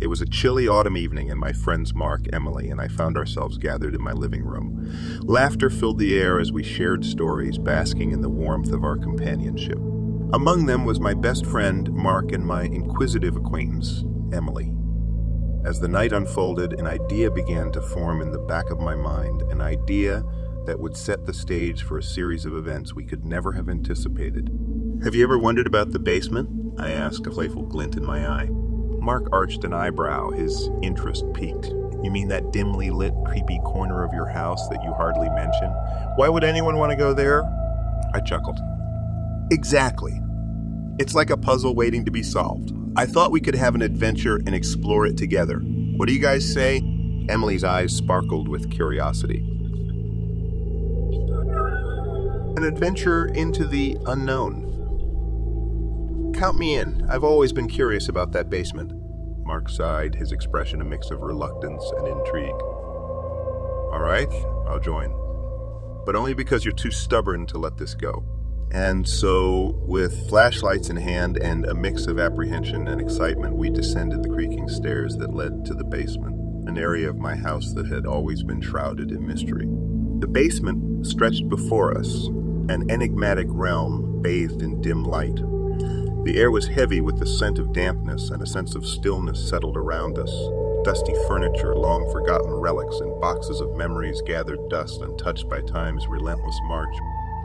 It was a chilly autumn evening, and my friends Mark, Emily, and I found ourselves gathered in my living room. Laughter filled the air as we shared stories, basking in the warmth of our companionship. Among them was my best friend, Mark, and my inquisitive acquaintance, Emily. As the night unfolded, an idea began to form in the back of my mind, an idea that would set the stage for a series of events we could never have anticipated. "Have you ever wondered about the basement?" I asked, a playful glint in my eye. Mark arched an eyebrow, his interest piqued. "You mean that dimly lit, creepy corner of your house that you hardly mention? Why would anyone want to go there?" I chuckled. "Exactly. It's like a puzzle waiting to be solved. I thought we could have an adventure and explore it together. What do you guys say?" Emily's eyes sparkled with curiosity. "An adventure into the unknown. Count me in. I've always been curious about that basement." Mark sighed, his expression a mix of reluctance and intrigue. "All right, I'll join. But only because you're too stubborn to let this go." And so, with flashlights in hand and a mix of apprehension and excitement, we descended the creaking stairs that led to the basement, an area of my house that had always been shrouded in mystery. The basement stretched before us, an enigmatic realm bathed in dim light. The air was heavy with the scent of dampness, and a sense of stillness settled around us. Dusty furniture, long-forgotten relics, and boxes of memories gathered dust untouched by time's relentless march.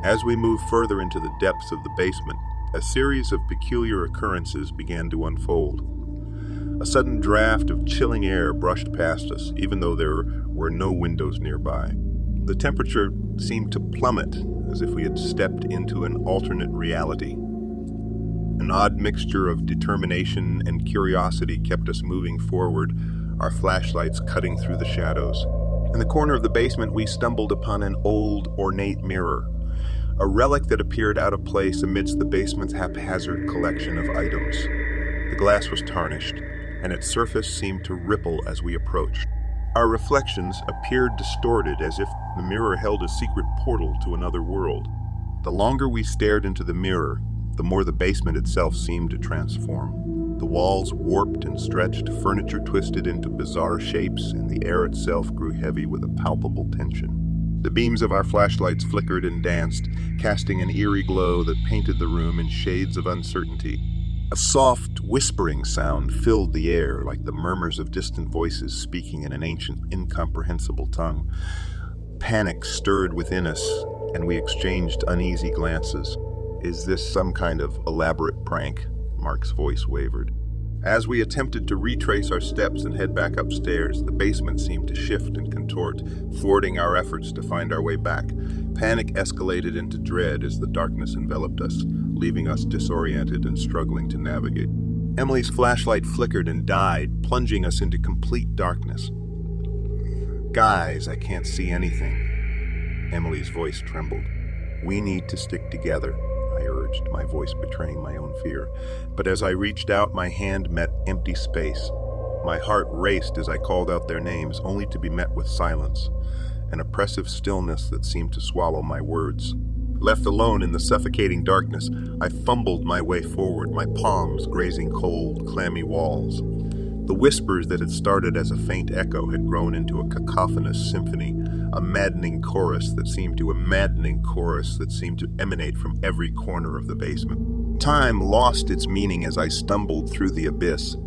As we moved further into the depths of the basement, a series of peculiar occurrences began to unfold. A sudden draft of chilling air brushed past us, even though there were no windows nearby. The temperature seemed to plummet, as if we had stepped into an alternate reality. An odd mixture of determination and curiosity kept us moving forward, our flashlights cutting through the shadows. In the corner of the basement, we stumbled upon an old, ornate mirror, a relic that appeared out of place amidst the basement's haphazard collection of items. The glass was tarnished, and its surface seemed to ripple as we approached. Our reflections appeared distorted, as if the mirror held a secret portal to another world. The longer we stared into the mirror, the more the basement itself seemed to transform. The walls warped and stretched, furniture twisted into bizarre shapes, and the air itself grew heavy with a palpable tension. The beams of our flashlights flickered and danced, casting an eerie glow that painted the room in shades of uncertainty. A soft, whispering sound filled the air, like the murmurs of distant voices speaking in an ancient, incomprehensible tongue. Panic stirred within us, and we exchanged uneasy glances. "Is this some kind of elaborate prank?" Mark's voice wavered. As we attempted to retrace our steps and head back upstairs, the basement seemed to shift and contort, thwarting our efforts to find our way back. Panic escalated into dread as the darkness enveloped us, leaving us disoriented and struggling to navigate. Emily's flashlight flickered and died, plunging us into complete darkness. "Guys, I can't see anything." Emily's voice trembled. "We need to stick together," I urged, my voice betraying my own fear. But as I reached out, my hand met empty space. My heart raced as I called out their names, only to be met with silence, an oppressive stillness that seemed to swallow my words. Left alone in the suffocating darkness, I fumbled my way forward, my palms grazing cold, clammy walls. The whispers that had started as a faint echo had grown into a cacophonous symphony, a maddening chorus that seemed to emanate from every corner of the basement. Time lost its meaning as I stumbled through the abyss.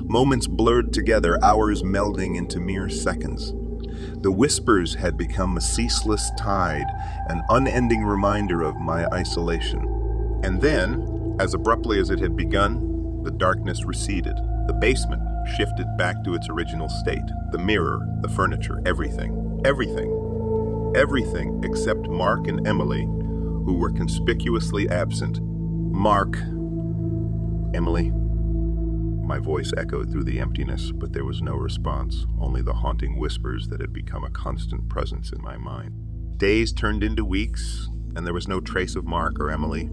Moments blurred together, hours melding into mere seconds. The whispers had become a ceaseless tide, an unending reminder of my isolation. And then, as abruptly as it had begun, the darkness receded. The basement shifted back to its original state. The mirror, the furniture, everything. Everything except Mark and Emily, who were conspicuously absent. "Mark, Emily." My voice echoed through the emptiness, but there was no response, only the haunting whispers that had become a constant presence in my mind. Days turned into weeks, and there was no trace of Mark or Emily.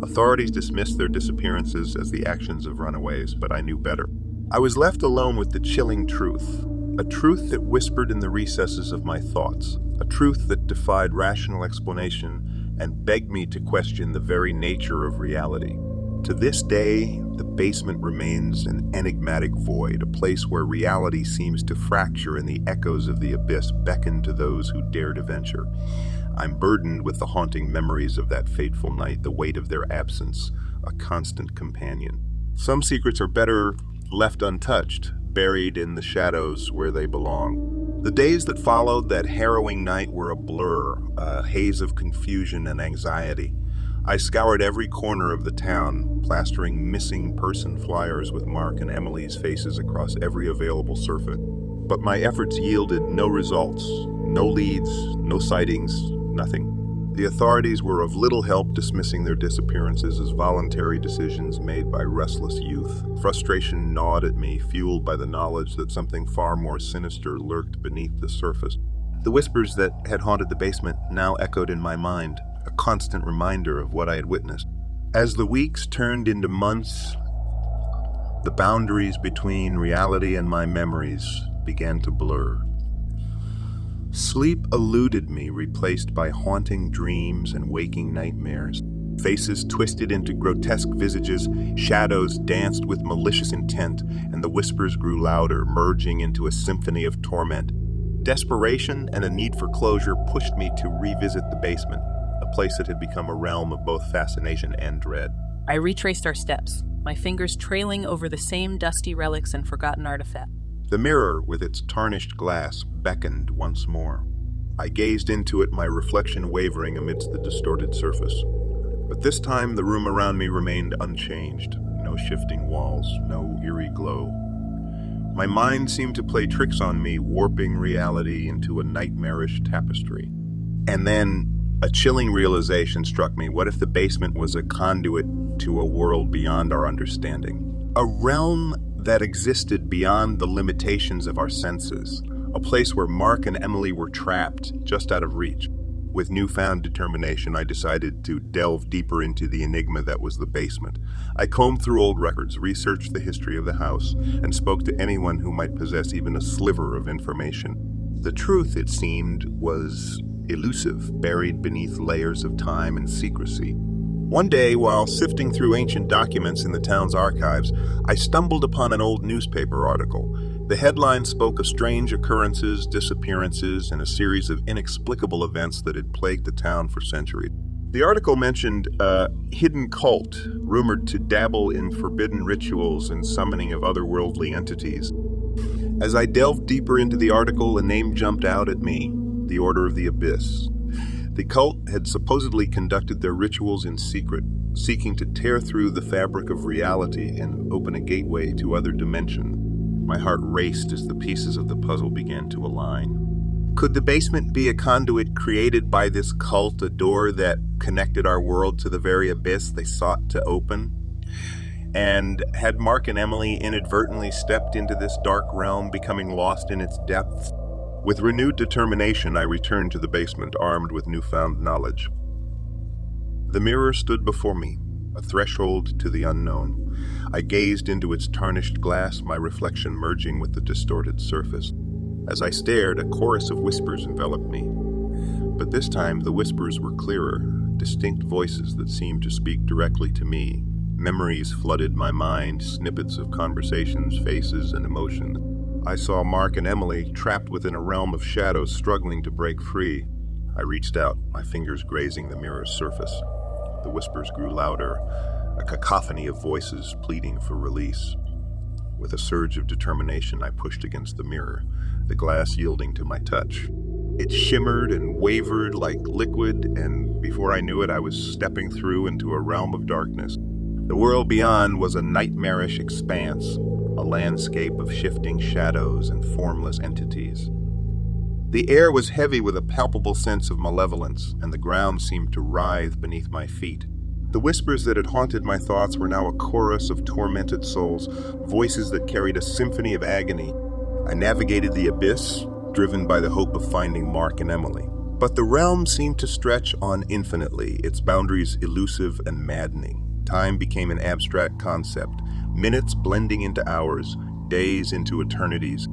Authorities dismissed their disappearances as the actions of runaways, but I knew better. I was left alone with the chilling truth, a truth that whispered in the recesses of my thoughts, a truth that defied rational explanation and begged me to question the very nature of reality. To this day, the basement remains an enigmatic void, a place where reality seems to fracture and the echoes of the abyss beckon to those who dare to venture. I'm burdened with the haunting memories of that fateful night, the weight of their absence, a constant companion. Some secrets are better left untouched, buried in the shadows where they belong. The days that followed that harrowing night were a blur, a haze of confusion and anxiety. I scoured every corner of the town, plastering missing person flyers with Mark and Emily's faces across every available surface. But my efforts yielded no results, no leads, no sightings, nothing. The authorities were of little help, dismissing their disappearances as voluntary decisions made by restless youth. Frustration gnawed at me, fueled by the knowledge that something far more sinister lurked beneath the surface. The whispers that had haunted the basement now echoed in my mind, a constant reminder of what I had witnessed. As the weeks turned into months, the boundaries between reality and my memories began to blur. Sleep eluded me, replaced by haunting dreams and waking nightmares. Faces twisted into grotesque visages, shadows danced with malicious intent, and the whispers grew louder, merging into a symphony of torment. Desperation and a need for closure pushed me to revisit the basement, a place that had become a realm of both fascination and dread. I retraced our steps, my fingers trailing over the same dusty relics and forgotten artifacts. The mirror, with its tarnished glass, beckoned once more. I gazed into it, my reflection wavering amidst the distorted surface. But this time the room around me remained unchanged. No shifting walls, no eerie glow. My mind seemed to play tricks on me, warping reality into a nightmarish tapestry. And then a chilling realization struck me. What if the basement was a conduit to a world beyond our understanding? A realm that existed beyond the limitations of our senses. A place where Mark and Emily were trapped, just out of reach. With newfound determination, I decided to delve deeper into the enigma that was the basement. I combed through old records, researched the history of the house, and spoke to anyone who might possess even a sliver of information. The truth, it seemed, was elusive, buried beneath layers of time and secrecy. One day, while sifting through ancient documents in the town's archives, I stumbled upon an old newspaper article. The headline spoke of strange occurrences, disappearances, and a series of inexplicable events that had plagued the town for centuries. The article mentioned a hidden cult rumored to dabble in forbidden rituals and summoning of otherworldly entities. As I delved deeper into the article, a name jumped out at me: the Order of the Abyss. The cult had supposedly conducted their rituals in secret, seeking to tear through the fabric of reality and open a gateway to other dimensions. My heart raced as the pieces of the puzzle began to align. Could the basement be a conduit created by this cult, a door that connected our world to the very abyss they sought to open? And had Mark and Emily inadvertently stepped into this dark realm, becoming lost in its depths? With renewed determination, I returned to the basement, armed with newfound knowledge. The mirror stood before me, a threshold to the unknown. I gazed into its tarnished glass, my reflection merging with the distorted surface. As I stared, a chorus of whispers enveloped me. But this time, the whispers were clearer, distinct voices that seemed to speak directly to me. Memories flooded my mind, snippets of conversations, faces, and emotions. I saw Mark and Emily trapped within a realm of shadows, struggling to break free. I reached out, my fingers grazing the mirror's surface. The whispers grew louder, a cacophony of voices pleading for release. With a surge of determination, I pushed against the mirror, the glass yielding to my touch. It shimmered and wavered like liquid, and before I knew it, I was stepping through into a realm of darkness. The world beyond was a nightmarish expanse, a landscape of shifting shadows and formless entities. The air was heavy with a palpable sense of malevolence, and the ground seemed to writhe beneath my feet. The whispers that had haunted my thoughts were now a chorus of tormented souls, voices that carried a symphony of agony. I navigated the abyss, driven by the hope of finding Mark and Emily. But the realm seemed to stretch on infinitely, its boundaries elusive and maddening. Time became an abstract concept, minutes blending into hours, days into eternities.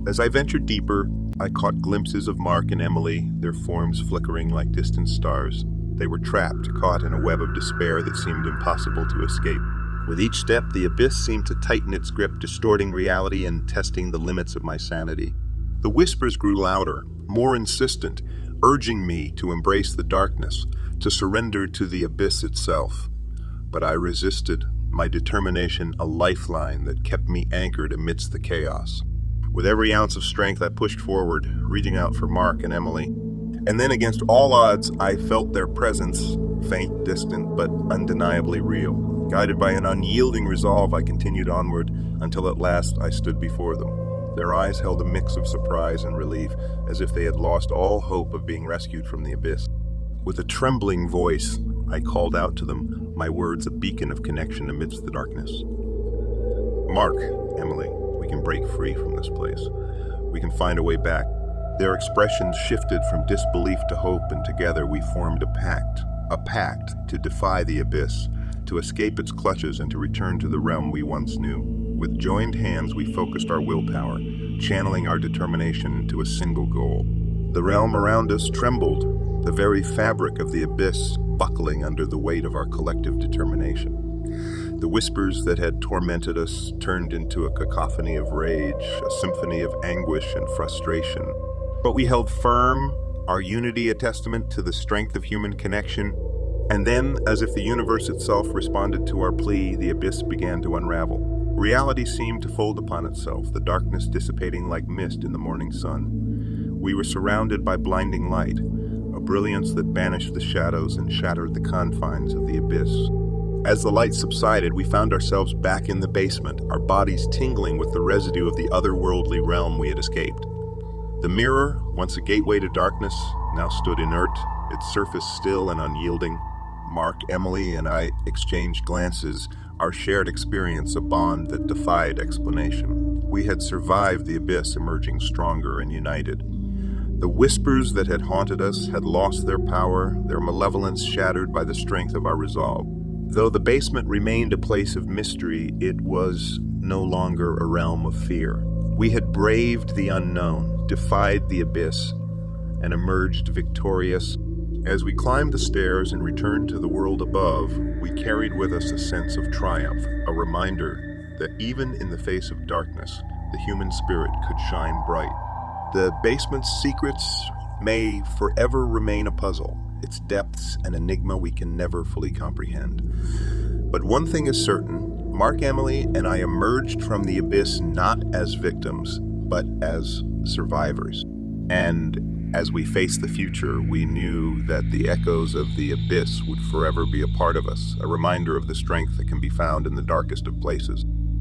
As I ventured deeper, I caught glimpses of Mark and Emily, their forms flickering like distant stars. They were trapped, caught in a web of despair that seemed impossible to escape. With each step, the abyss seemed to tighten its grip, distorting reality and testing the limits of my sanity. The whispers grew louder, more insistent, urging me to embrace the darkness, to surrender to the abyss itself. But I resisted, my determination a lifeline that kept me anchored amidst the chaos. With every ounce of strength, I pushed forward, reaching out for Mark and Emily. And then, against all odds, I felt their presence, faint, distant, but undeniably real. Guided by an unyielding resolve, I continued onward until at last I stood before them. Their eyes held a mix of surprise and relief, as if they had lost all hope of being rescued from the abyss. With a trembling voice, I called out to them, my words a beacon of connection amidst the darkness. Mark, Emily, we can break free from this place. We can find a way back. Their expressions shifted from disbelief to hope, and together we formed a pact to defy the abyss, to escape its clutches and to return to the realm we once knew. With joined hands, we focused our willpower, channeling our determination into a single goal. The realm around us trembled, the very fabric of the abyss buckling under the weight of our collective determination. The whispers that had tormented us turned into a cacophony of rage, a symphony of anguish and frustration. But we held firm, our unity a testament to the strength of human connection. And then, as if the universe itself responded to our plea, the abyss began to unravel. Reality seemed to fold upon itself, the darkness dissipating like mist in the morning sun. We were surrounded by blinding light, a brilliance that banished the shadows and shattered the confines of the abyss. As the light subsided, we found ourselves back in the basement, our bodies tingling with the residue of the otherworldly realm we had escaped. The mirror, once a gateway to darkness, now stood inert, its surface still and unyielding. Mark, Emily, and I exchanged glances, our shared experience a bond that defied explanation. We had survived the abyss, emerging stronger and united. The whispers that had haunted us had lost their power, their malevolence shattered by the strength of our resolve. Though the basement remained a place of mystery, it was no longer a realm of fear. We had braved the unknown, defied the abyss, and emerged victorious. As we climbed the stairs and returned to the world above, we carried with us a sense of triumph, a reminder that even in the face of darkness, the human spirit could shine bright. The basement's secrets may forever remain a puzzle, its depths an enigma we can never fully comprehend. But one thing is certain, Mark, Emily, and I emerged from the abyss not as victims, but as survivors. And as we faced the future, we knew that the echoes of the abyss would forever be a part of us, a reminder of the strength that can be found in the darkest of places.